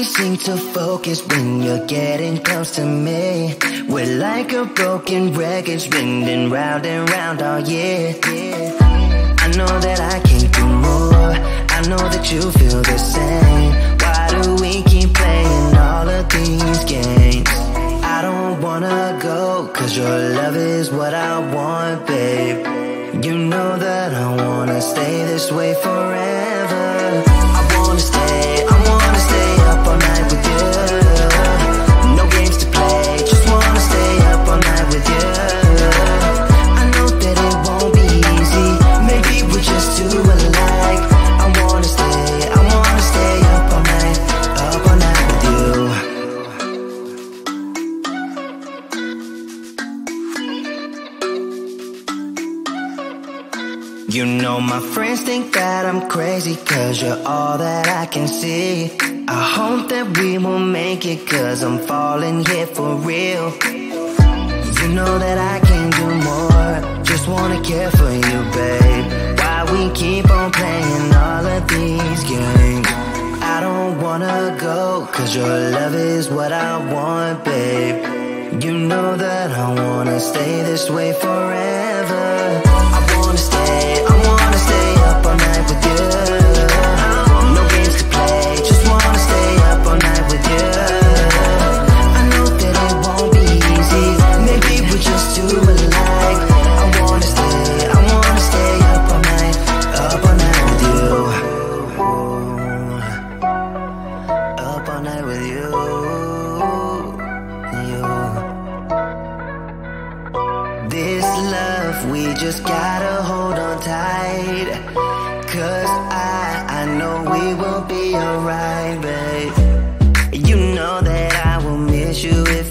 can't seem to focus when you're getting close to me. We're like a broken record spinning round and round all year. I know that I can't do more, I know that you feel the same. Why do we keep playing all of these games? I don't wanna go, cause your love is what I want, babe. You know that I wanna stay this way forever. I wanna stay up all night with you. No games to play, just wanna stay up all night with you. I know that it won't be easy, maybe we're just too alike. I wanna stay up all night with you. You know my friends think that I'm crazy, cause you're all that I can see. I hope that we will make it, cause I'm falling here for real. You know that I can't do more, just wanna care for you, babe. Why we keep on playing all of these games? I don't wanna go, cause your love is what I want, babe. You know that I wanna stay this way forever. I wanna stay up all night with you. No games to play, just wanna stay up all night with you. I know that it won't be easy, maybe we're just too alike. I wanna stay up all night with you. Up all night with you. This love, we just gotta hold on tight, cause I know we will be alright, babe. You know that I will miss you if